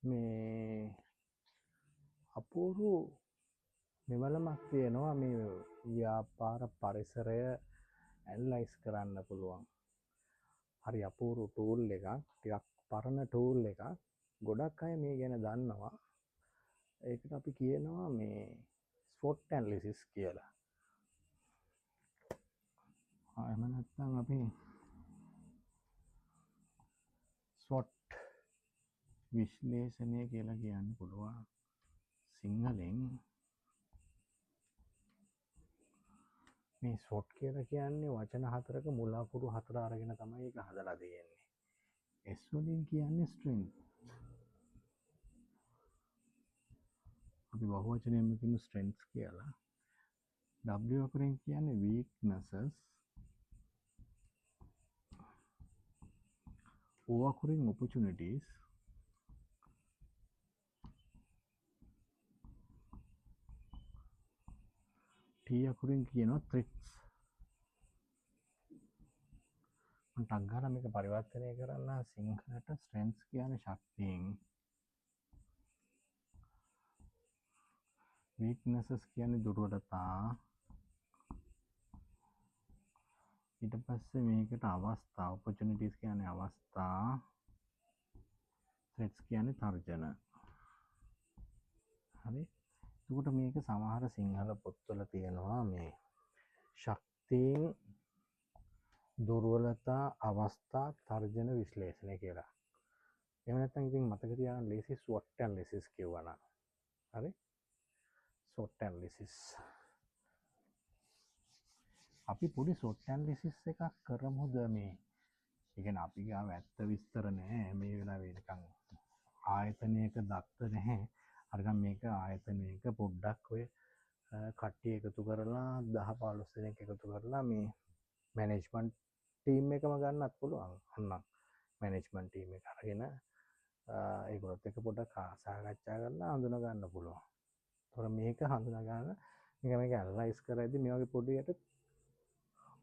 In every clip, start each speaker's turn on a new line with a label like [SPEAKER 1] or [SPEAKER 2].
[SPEAKER 1] මේ අපූරු මෙවලමක් තියෙනවා මේ ව්‍යාපාර පරිසරය ඇනලයිස් කරන්න පුළුවන්. හරි අපූරු ටූල් එකක්, ටිකක් පරණ ටූල් එකක්. ගොඩක් අය මේ ගැන දන්නවා. ඒකට අපි කියනවා මේ ස්වොට් ඇනලිසිස් කියලා. එහෙම නැත්නම් අපි ස්වොට් විශ්ලේෂණය කියලා කියන්න පුළුවන්. සිංහලෙන් මේ ස්වොට් කියලා කියන්නේ වචන හතරක මුල අකුරු හතර අරගෙන තමයි ඒක හදලා තියෙන්නේ. S වලින් කියන්නේ strength. අපි බහුවචනයෙන්ම කියන strengths කියලා. W අකුරෙන් කියන්නේ weaknesses. O අකුරෙන් opportunities. T අකුරෙන් කියනවා threats. මම ටක් ගාලා මේක පරිවර්තනය කරන්න සිංහලට. strengths කියන්නේ ශක්තියින්, weaknesses කියන්නේ දුර්වලතා, ඊට පස්සේ මේකට අවස්ථා, opportunities කියන්නේ අවස්ථා, threats කියන්නේ තර්ජන. හරි. එතකොට මේක සමහර සිංහල පොත්වල තියෙනවා මේ ශක්තියින්, දුර්වලතා, අවස්ථා, තර්ජන විශ්ලේෂණය කියලා. එහෙම නැත්නම් ඉතින් මතක තියාගන්න ලේසි SWOT analysis කියවනම්. හරි? SWOT analysis. අපි පොඩි SWOT analysis එකක් කරමුද මේ? ඒ කියන්නේ අපි ගාව ඇත්ත විස්තර නැහැ මේ වෙලාවේ නිකන් ආයතනයක දත්ත නැහැ. අරගෙන මේක ආයතනයක පොඩ්ඩක් ඔය කට්ටිය එකතු කරලා 10-15 දෙනෙක් එකතු කරලා මේ මැනේජ්මන්ට් ටීම් එකම ගන්නත් පුළුවන්. අන්න මැනේජ්මන්ට් ටීම් එක අරගෙන ඒගොල්ලොත් එක්ක පොඩ්ඩක් සාකච්ඡා කරලා හඳුනා ගන්න පුළුවන්. ඒතොර මේක හඳුනා ගන්න මේක ඇනලයිස් කරද්දී මේ වගේ පොඩියට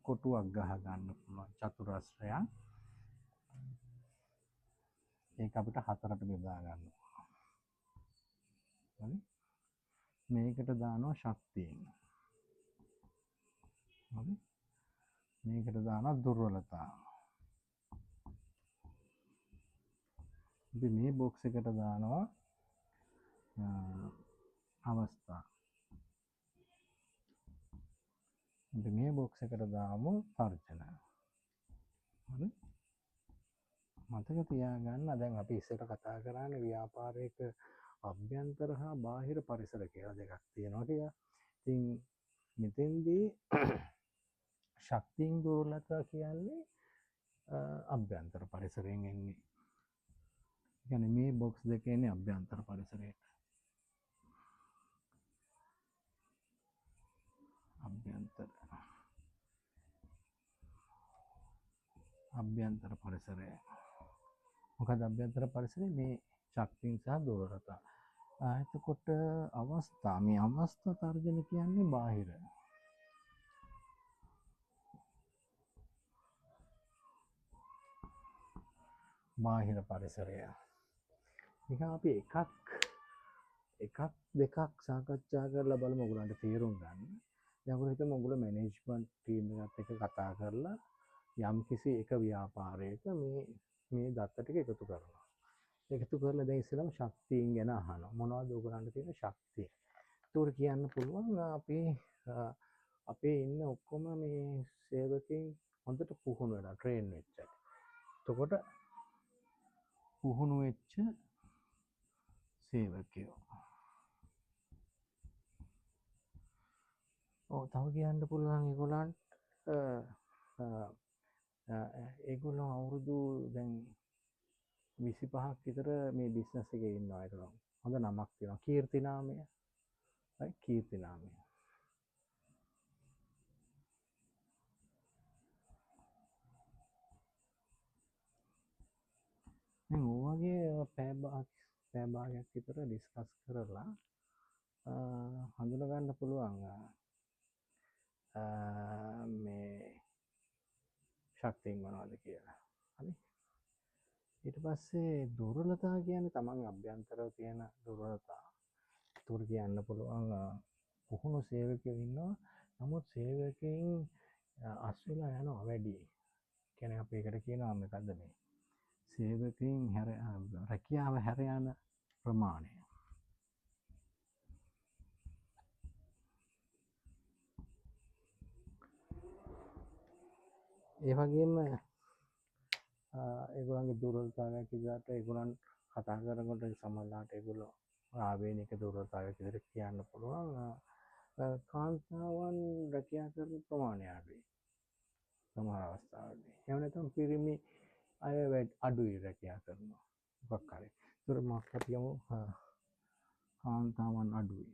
[SPEAKER 1] කොටුවක් ගහ ගන්න පුළුවන් චතුරස්‍රයක්. ඒක අපිට හතරට බෙදා ගන්න. හරි? මේකට දානවා ශක්තියින්. හරි? මේකට දානවා දුර්වලතා. අපි මේ බොක්ස් එකට දානවා අවස්ථා. අපි මේ බොක්ස් එකට දාමු තර්ජන. හරි? මතක තියාගන්න දැන් අපි ඉස්සෙල්ලා කතා කරන්නේ ව්‍යාපාරයක අභ්‍යන්තර හා බාහිර පරිසර කියලා දෙකක් තියෙනවා කියලා. ඉතින් මෙතෙන්දී ශක්තියින් දුර්වලතා කියන්නේ අභ්‍යන්තර පරිසරයෙන් එන්නේ. කියන්නේ මේ බොක්ස් දෙකේ ඉන්නේ අභ්‍යන්තර පරිසරයට. අභ්‍යන්තර පරිසරය. මොකද අභ්‍යන්තර පරිසරයේ මේ ශක්තියින් සහ දුර්වලතා. එතකොට අවස්ථා, මේ අවස්ථා තර්ජන කියන්නේ බාහිර. බාහිර පරිසරය. නිකන් අපි එකක් දෙකක් සාකච්ඡා කරලා බලමු ඔයගොල්ලන්ට තේරුම් ගන්න. දැන් ඔයගොල්ලෝ හිතමු ඔයගොල්ලෝ මැනේජ්මන්ට් ටීම් එකත් එක්ක කතා කරලා යම් කිසි එක ව්‍යාපාරයක මේ දත්ත ටික එකතු කරනවා. එකතු කරලා දැන් ඉස්සෙල්ලාම ශක්තියින් ගැන අහනවා. මොනවද ඔයගොල්ලන්ට තියෙන ශක්තිය? ඒකට කියන්න පුළුවන් අපි අපේ ඉන්න ඔක්කොම මේ සේවකයන් හොඳට පුහුණු වෙලා ට්‍රේන් වෙච්ච. එතකොට පුහුණු වෙච්ච සේවකයෝ. තව කියන්න පුළුවන් ඒගොල්ලන්ට ඒගොල්ලෝ අවුරුදු දැන් 25ක් විතර මේ බිස්නස් එකේ ඉන්නවා. ඒගොල්ලෝ හොඳ නමක් තියෙනවා. කීර්තිනාමය. හරි කීර්තිනාමය. දැන් ඔයගේ පැය භාගයක් විතර ඩිස්කස් කරලා හඳුනා ගන්න පුළුවන් මේ ශක්තියින් මොනවද කියලා. හරි? ඊට පස්සේ දුර්වලතා කියන්නේ තමන් අභ්‍යන්තරව තියෙන දුර්වලතා. ඒකට කියන්න පුළුවන් පුහුණු සේවකයෝ ඉන්නවා. නමුත් සේවකයන් අස් වෙලා යනවා වැඩි. කියන්නේ අපි ඒකට කියනවා මොකද්ද මේ සේවකයන් රැකියාව හැර යන ප්‍රමාණය. ඒ වගේම ඒගොල්ලන්ගේ දුර්වලතාවයක් විදිහට ඒගොල්ලන් කතා කරනකොට සමහරවිට ඒගොල්ලෝ ආවේනික දුර්වලතාවයක් විදිහට කියන්න පුළුවන්. කාන්තාවන් රැකියා කරන ප්‍රමාණය අඩුයි සමහර අවස්ථාවලදී. එහෙම නැත්නම් පිරිමි අය අඩුයි රැකියා කරනවා මොකක් හරි. ඒතර මාත් කියමු කාන්තාවන් අඩුයි.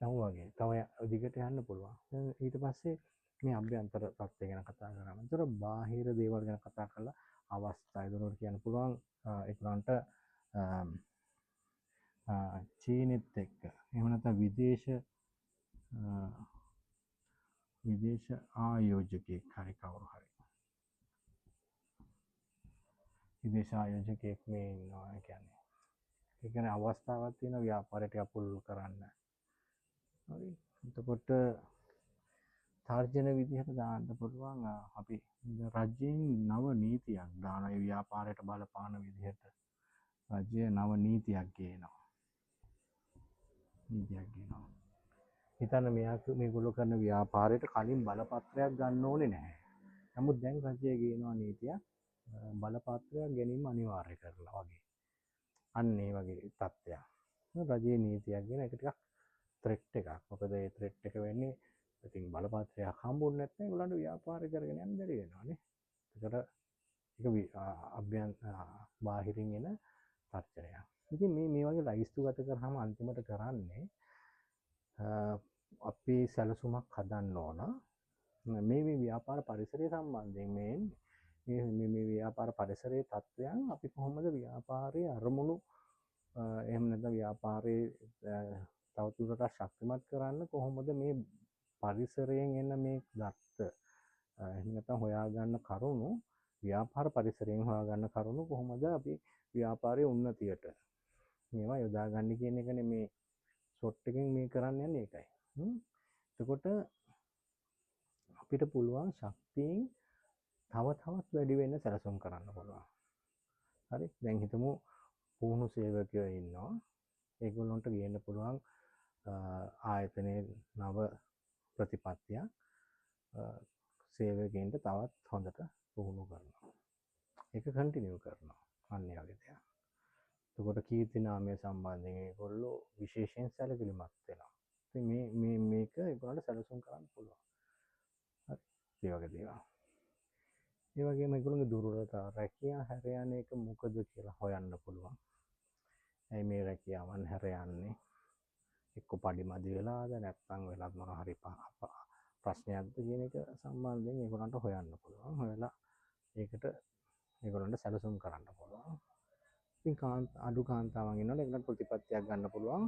[SPEAKER 1] වගේ තව දිගට යන්න පුළුවන්. ඊට පස්සේ මේ අභ්‍යන්තර තත්ත්වය ගැන කතා කරනවා. ඒතර බාහිර දේවල් ගැන කතා කරලා අවස්ථා ඉදරට කියන්න පුළුවන් ඒගොල්ලන්ට චීනෙත් එක්ක එහෙම නැත්නම් විදේශ ආයෝජකයෙක් හරි කවුරු හරි විදේශ ආයෝජකයෙක් මේ ඉන්නවා කියන්නේ. ඒ කියන්නේ අවස්ථාවක් තියෙන ව්‍යාපාරයට අපුල් කරන්න. හරි. එතකොට තර්ජන විදිහට දාන්න පුළුවන් අපි රජයෙන් නව නීතියක් දාන ව්‍යාපාරයට බලපාන විදිහට රජය නව නීතියක් ගේනවා. හිතන්න මේගොල්ලෝ කරන ව්‍යාපාරයට කලින් බලපත්‍රයක් ගන්න ඕනේ නැහැ. නමුත් දැන් රජය ගේනවා නීතියක් බලපත්‍රයක් ගැනීම අනිවාර්ය කරලා වගේ. අන්න ඒ වගේ තත්ත්වයක්. රජයේ නීතියක් ගෙන එක ටිකක් ත්‍රෙට් එකක්. මොකද ඒ ත්‍රෙට් එක වෙන්නේ ඉතින් බලපත්‍රයක් හම්බුනේ නැත්නම් ඒගොල්ලන්ට ව්‍යාපාර කරගෙන යන්න බැරි වෙනවානේ. ඒකට ඒක බාහිරින් එන තර්ජනයක්. ඉතින් මේ වගේ ලයිස්තු ගත කරාම අන්තිමට කරන්නේ අපි සැලසුමක් හදන්න ඕන. මේ ව්‍යාපාර පරිසරය සම්බන්ධයෙන් මේ ව්‍යාපාර පරිසරයේ තත්ත්වයන් අපි කොහොමද ව්‍යාපාරයේ අරමුණු එහෙම නැත්නම් ව්‍යාපාරයේ තවදුරටත් ශක්තිමත් කරන්න කොහොමද මේ පරිසරයෙන් එන මේ දත්ත එහෙම නැත්නම් හොයාගන්න කරුණු ව්‍යාපාර පරිසරයෙන් හොයාගන්න කරුණු කොහොමද අපි ව්‍යාපාරයේ උන්නතියට මේවා යොදාගන්නේ කියන එකනේ මේ ෂොට් එකෙන් මේ කරන්න යන්නේ ඒකයි. එතකොට අපිට පුළුවන් ශක්තියෙන් තව තවත් වැඩි වෙන්න සැලසුම් කරන්න පුළුවන්. හරි. දැන් හිතමු පුහුණු සේවකයෝ ඉන්නවා. ඒගොල්ලන්ට ගේන්න පුළුවන් ආයතනයේ නව ප්‍රතිපත්තියක් සේවකයන්ට තවත් හොඳට පුහුණු කරනවා. ඒක කන්ටිනියු කරනවා. අන්න ඒ වගේ දෙයක්. එතකොට කීර්ති නාමය සම්බන්ධයෙන් ඒගොල්ලෝ විශේෂයෙන් සැලකිලිමත් වෙනවා. ඉතින් මේක ඒගොල්ලන්ට සැලසුම් කරන්න පුළුවන්. හරි. ඒ වගේ දේවල්. ඒ වගේම ඒගොල්ලන්ගේ දුර්වලතා රැකියා හැර යන එක මොකද කියලා හොයන්න පුළුවන්. ඇයි මේ රැකියාවන් හැර යන්නේ? එක්ක පඩිමදි වෙලාද නැත්නම් වෙලත් මොන හරි ප්‍රශ්නයක්ද කියන එක සම්බන්ධයෙන් ඒගොල්ලන්ට හොයන්න පුළුවන්. හොයලා ඒකට ඒගොල්ලන්ට සැලසුම් කරන්න පුළුවන්. ඉතින් අඩු කාන්තාවන් ඉන්නවනේ ඒකට ප්‍රතිපත්තියක් ගන්න පුළුවන්.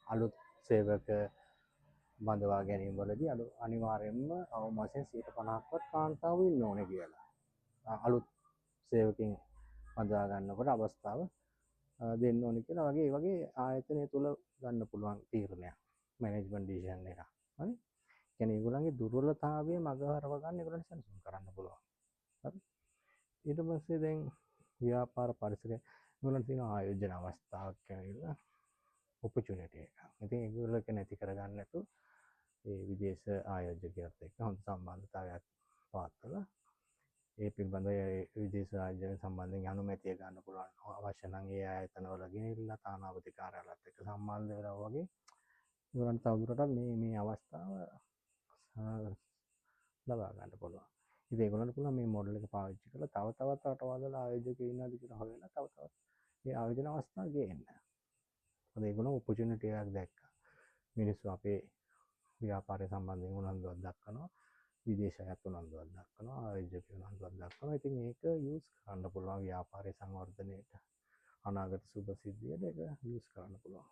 [SPEAKER 1] අලුත් සේවක බඳවා ගැනීම වලදී අනිවාර්යයෙන්ම අවමාසයෙන් 50%ක්වත් කාන්තාවෝ ඉන්න ඕනේ කියලා. අලුත් සේවකින් බඳවා ගන්නකොට අවස්ථාව දෙන්න ඕනේ කියලා වගේ ඒ වගේ ආයතනය තුල ගන්න පුළුවන් තීරණයක්. මැනේජ්මන්ට් ඩිසිෂන් එක. හරි? කියන්නේ ඒගොල්ලන්ගේ දුර්වලතාවය මගහරව ගන්න ඒගොල්ලන්ට සැලසුම් කරන්න පුළුවන්. හරි? ඊට පස්සේ දැන් ව්‍යාපාර පරිසරය ඒගොල්ලන්ට තියෙන ආයෝජන අවස්ථාවක් කියලා ඔපචුනිටි එක. ඉතින් ඒගොල්ලෝ ඒක නැති කරගන්න නැතුව ඒ විදේශ ආයෝජකයත් එක්ක හොඳ සම්බන්ධතාවයක් පවත්වලා ඒ පිළිබඳව විදේශ ආයෝජන සම්බන්ධයෙන් අනුමැතිය ගන්න පුළුවන්. අවශ්‍ය නම් ඒ ආයතනවල ගෙනිහිල්ලා තානාපති කාර්යාලයත් එක්ක සම්බන්ධ වෙලා වගේ ඒගොල්ලන්ට තවදුරටත් මේ අවස්ථාව ලබා ගන්න පුළුවන්. ඉතින් ඒගොල්ලන්ට පුළුවන් මේ මොඩල් එක පාවිච්චි කරලා තව තවත් රටවල් ආයෝජකයෝ ඉන්නවාද කියලා හොයලා තව තවත් මේ ආයෝජන අවස්ථා ගේන්න. මොකද ඒගොල්ලෝ ඔපචුනිටි එකක් දැක්කා. මිනිස්සු අපේ ව්‍යාපාරය සම්බන්ධයෙන් උනන්දුවක් දක්වනවා. විදේශයත් උනන්දුවක් දක්වනවා. ආයෝජකයෝ උනන්දුවක් දක්වනවා. ඉතින් ඒක යූස් කරන්න පුළුවන් ව්‍යාපාරයේ සංවර්ධනයට. අනාගත සුබ සිද්ධියට ඒක යූස් කරන්න පුළුවන්.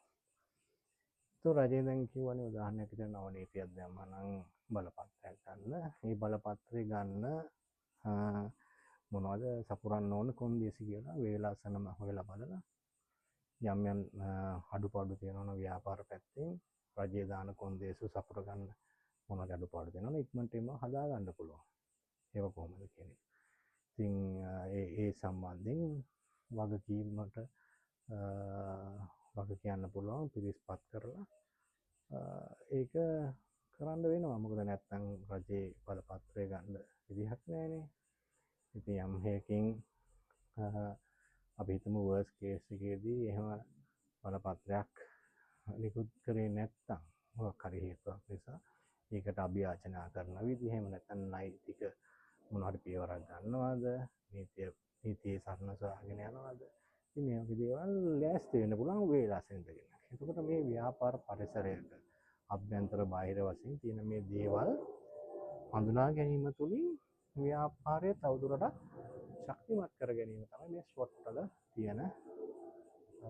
[SPEAKER 1] તો රජය දැන් කිව්වනේ උදාහරණයක් විදිහට නව නීතියක් දැම්මා නම් බලපත්‍රයක් ගන්න. ඒ බලපත්‍රය ගන්න මොනවද සපුරන්න ඕන කොන්දේසි කියලා වේලාසනම හොයලා බලලා යම් යම් අඩුපාඩු තියෙනවා නම් ව්‍යාපාර පැත්තෙන් රජය දාන කොන්දේසි සපුර ගන්න මොනවද අඩුපාඩු තියෙනවද ඉක්මනට ඒවා හදා ගන්න පුළුවන්. ඒක කොහොමද කියන්නේ. ඉතින් ඒ සම්බන්ධයෙන් වගකීමට වග කියන්න පුළුවන් පිරිස්පත් කරලා ඒක කරන්න වෙනවා. මොකද නැත්තම් රජයේ බලපත්‍රය ගන්න විදිහක් නැහැනේ. ඉතින් යම් හේකින් අපි හිතමු වර්ස් කේස් එකේදී එහෙම බලපත්‍රයක් නිකුත් කරේ නැත්තම් මොකක් හරි හේතුවක් නිසා ඒකට අභියාචනා කරන විදිහ එහෙම නැත්නම් නෛතික මොන හරි පියවරක් ගන්නවද නීතියේ සරණ සොයාගෙන යනවද ඉතින් මේ වගේ දේවල් ලෑස්ති වෙන්න පුළුවන් වේලාසෙන් ඉඳගෙන. එතකොට මේ ව්‍යාපාර පරිසරයක අභ්‍යන්තර බාහිර වශයෙන් තියෙන මේ දේවල් හඳුනා ගැනීම තුළින් ව්‍යාපාරය තවදුරටත් ශක්තිමත් කර ගැනීම තමයි මේ SWOT වල තියෙන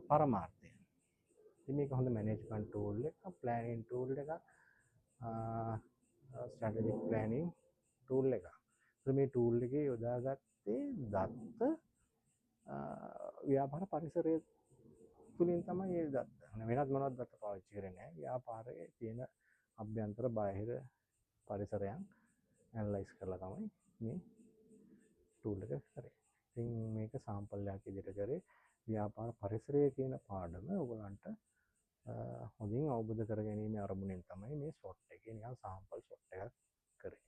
[SPEAKER 1] පරමාර්ථය. ඉතින් මේක හොඳ මැනේජ්මන්ට් ටූල් එකක්, ප්ලෑනින් ටූල් එකක්, ස්ට්‍රැටජික් ප්ලෑනින් ටූල් එකක්. මේ ටූල් එකේ යොදාගත්තේ දත්ත ව්‍යාපාර පරිසරය තුළින් තමයි ඒ දත්ත. වෙනත් මොනවත් දත්ත පාවිච්චි කරන්නේ නැහැ. ව්‍යාපාරයේ තියෙන අභ්‍යන්තර බාහිර පරිසරයන් ඇනලයිස් කරලා තමයි මේ ටූල් එක කරේ. ඉතින් මේක සාම්පල්යක් විදිහට කරේ ව්‍යාපාර පරිසරයේ තියෙන පාඩම ඔයගලන්ට හොඳින් අවබෝධ කර ගැනීම අරමුණෙන් තමයි මේ SWOT එකේ නිකන් සාම්පල් SWOT එකක් කරේ.